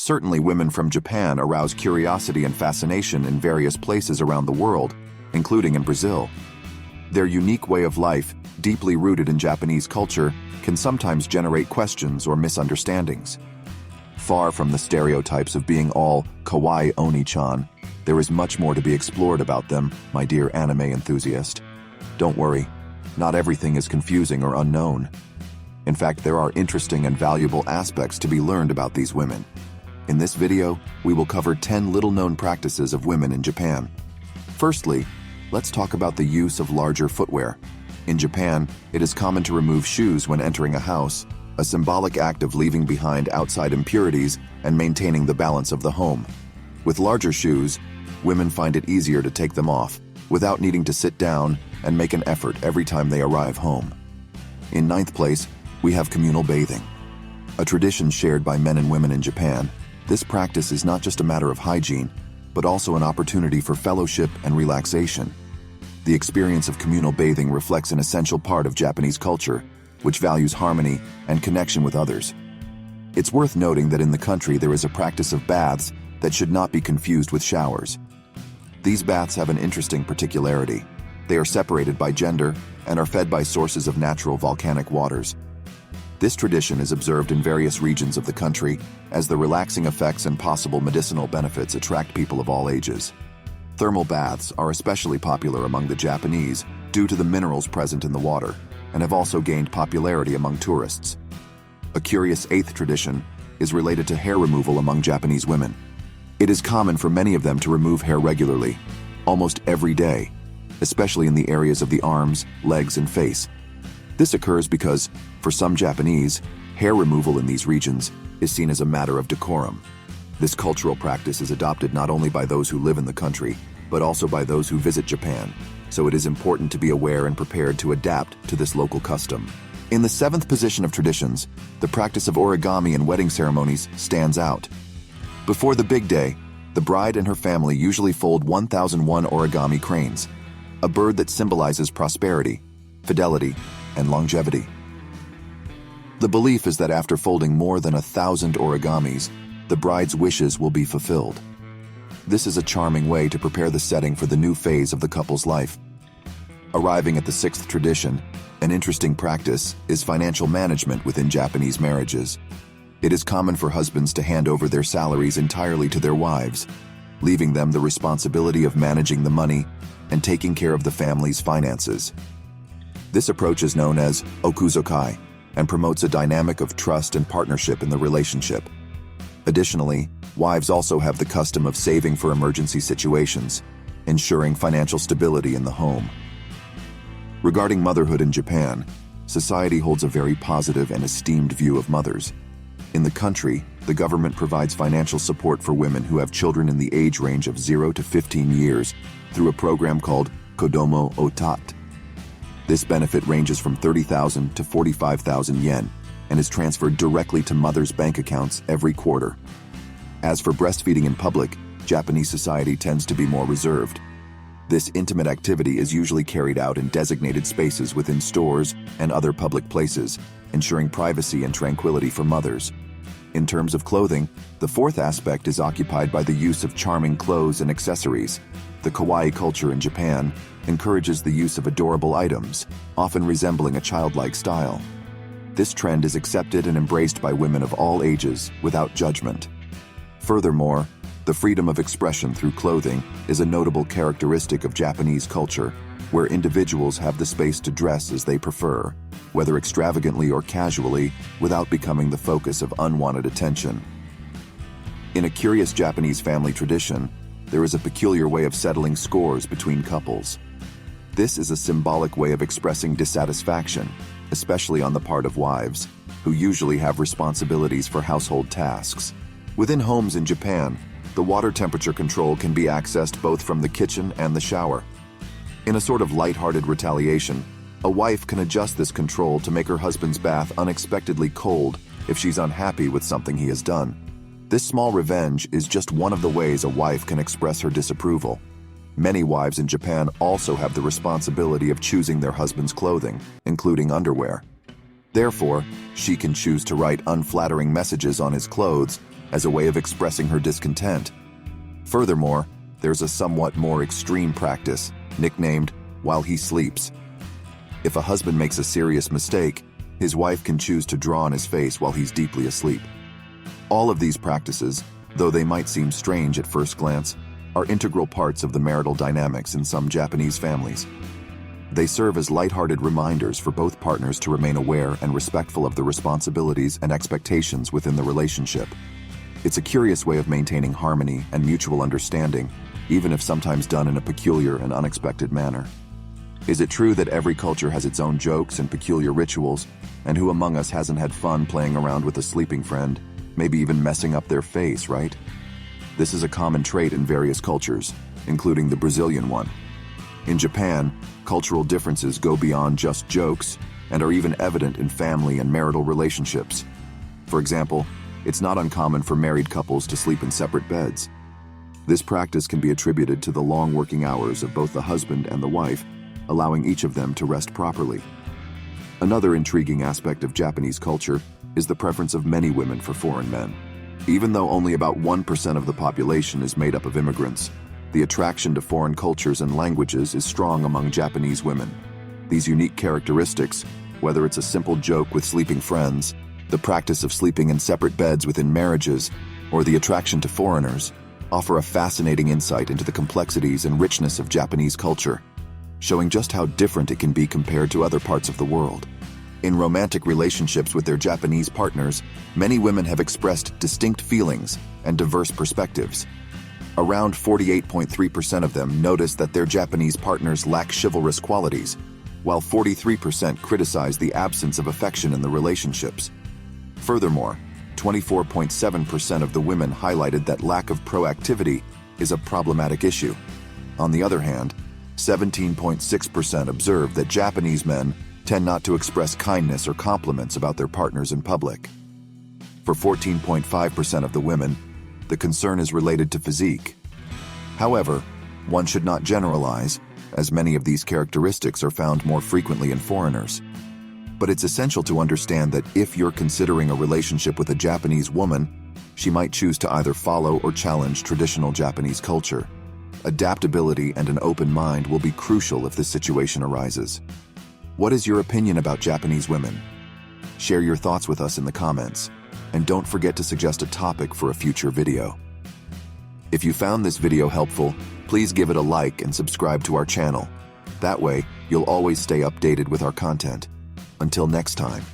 Certainly, women from Japan arouse curiosity and fascination in various places around the world, including in Brazil. Their unique way of life, deeply rooted in Japanese culture, can sometimes generate questions or misunderstandings. Far from the stereotypes of being all kawaii oni-chan, there is much more to be explored about them, my dear anime enthusiast. Don't worry, not everything is confusing or unknown. In fact, there are interesting and valuable aspects to be learned about these women. In this video, we will cover 10 little-known practices of women in Japan. Firstly, let's talk about the use of larger footwear. In Japan, it is common to remove shoes when entering a house, a symbolic act of leaving behind outside impurities and maintaining the balance of the home. With larger shoes, women find it easier to take them off without needing to sit down and make an effort every time they arrive home. In ninth place, we have communal bathing. A tradition shared by men and women in Japan, this practice is not just a matter of hygiene, but also an opportunity for fellowship and relaxation. The experience of communal bathing reflects an essential part of Japanese culture, which values harmony and connection with others. It's worth noting that in the country there is a practice of baths that should not be confused with showers. These baths have an interesting particularity. They are separated by gender and are fed by sources of natural volcanic waters. This tradition is observed in various regions of the country as the relaxing effects and possible medicinal benefits attract people of all ages. Thermal baths are especially popular among the Japanese due to the minerals present in the water, and have also gained popularity among tourists. A curious eighth tradition is related to hair removal among Japanese women. It is common for many of them to remove hair regularly, almost every day, especially in the areas of the arms, legs, and face. This occurs because, for some Japanese, hair removal in these regions is seen as a matter of decorum. This cultural practice is adopted not only by those who live in the country, but also by those who visit Japan, so it is important to be aware and prepared to adapt to this local custom. In the seventh position of traditions, the practice of origami in wedding ceremonies stands out. Before the big day, the bride and her family usually fold 1001 origami cranes, a bird that symbolizes prosperity, fidelity, and longevity. The belief is that after folding more than 1,000 origamis, the bride's wishes will be fulfilled. This is a charming way to prepare the setting for the new phase of the couple's life. Arriving at the sixth tradition, an interesting practice is financial management within Japanese marriages. It is common for husbands to hand over their salaries entirely to their wives, leaving them the responsibility of managing the money and taking care of the family's finances. This approach is known as okuzokai and promotes a dynamic of trust and partnership in the relationship. Additionally, wives also have the custom of saving for emergency situations, ensuring financial stability in the home. Regarding motherhood in Japan, society holds a very positive and esteemed view of mothers. In the country, the government provides financial support for women who have children in the age range of 0 to 15 years through a program called Kodomo Otat. This benefit ranges from 30,000 to 45,000 yen and is transferred directly to mothers' bank accounts every quarter. As for breastfeeding in public, Japanese society tends to be more reserved. This intimate activity is usually carried out in designated spaces within stores and other public places, ensuring privacy and tranquility for mothers. In terms of clothing, the fourth aspect is occupied by the use of charming clothes and accessories. The kawaii culture in Japan encourages the use of adorable items, often resembling a childlike style. This trend is accepted and embraced by women of all ages without judgment. Furthermore, the freedom of expression through clothing is a notable characteristic of Japanese culture, where individuals have the space to dress as they prefer, whether extravagantly or casually, without becoming the focus of unwanted attention. In a curious Japanese family tradition, there is a peculiar way of settling scores between couples. This is a symbolic way of expressing dissatisfaction, especially on the part of wives, who usually have responsibilities for household tasks. Within homes in Japan, the water temperature control can be accessed both from the kitchen and the shower. In a sort of lighthearted retaliation, a wife can adjust this control to make her husband's bath unexpectedly cold if she's unhappy with something he has done. This small revenge is just one of the ways a wife can express her disapproval. Many wives in Japan also have the responsibility of choosing their husband's clothing, including underwear. Therefore, she can choose to write unflattering messages on his clothes as a way of expressing her discontent. Furthermore, there's a somewhat more extreme practice, nicknamed while he sleeps. If a husband makes a serious mistake, his wife can choose to draw on his face while he's deeply asleep. All of these practices, though they might seem strange at first glance, are integral parts of the marital dynamics in some Japanese families. They serve as lighthearted reminders for both partners to remain aware and respectful of the responsibilities and expectations within the relationship. It's a curious way of maintaining harmony and mutual understanding, even if sometimes done in a peculiar and unexpected manner. Is it true that every culture has its own jokes and peculiar rituals, and who among us hasn't had fun playing around with a sleeping friend, maybe even messing up their face, right? This is a common trait in various cultures, including the Brazilian one. In Japan, cultural differences go beyond just jokes and are even evident in family and marital relationships. For example, it's not uncommon for married couples to sleep in separate beds. This practice can be attributed to the long working hours of both the husband and the wife, allowing each of them to rest properly. Another intriguing aspect of Japanese culture is the preference of many women for foreign men. Even though only about 1% of the population is made up of immigrants, the attraction to foreign cultures and languages is strong among Japanese women. These unique characteristics, whether it's a simple joke with sleeping friends, the practice of sleeping in separate beds within marriages, or the attraction to foreigners, offer a fascinating insight into the complexities and richness of Japanese culture, showing just how different it can be compared to other parts of the world. In romantic relationships with their Japanese partners, many women have expressed distinct feelings and diverse perspectives. Around 48.3% of them notice that their Japanese partners lack chivalrous qualities, while 43% criticize the absence of affection in the relationships. Furthermore, 24.7% of the women highlighted that lack of proactivity is a problematic issue. On the other hand, 17.6% observed that Japanese men tend not to express kindness or compliments about their partners in public. For 14.5% of the women, the concern is related to physique. However, one should not generalize, as many of these characteristics are found more frequently in foreigners. But it's essential to understand that if you're considering a relationship with a Japanese woman, she might choose to either follow or challenge traditional Japanese culture. Adaptability and an open mind will be crucial if this situation arises. What is your opinion about Japanese women? Share your thoughts with us in the comments, and don't forget to suggest a topic for a future video. If you found this video helpful, please give it a like and subscribe to our channel. That way, you'll always stay updated with our content. Until next time.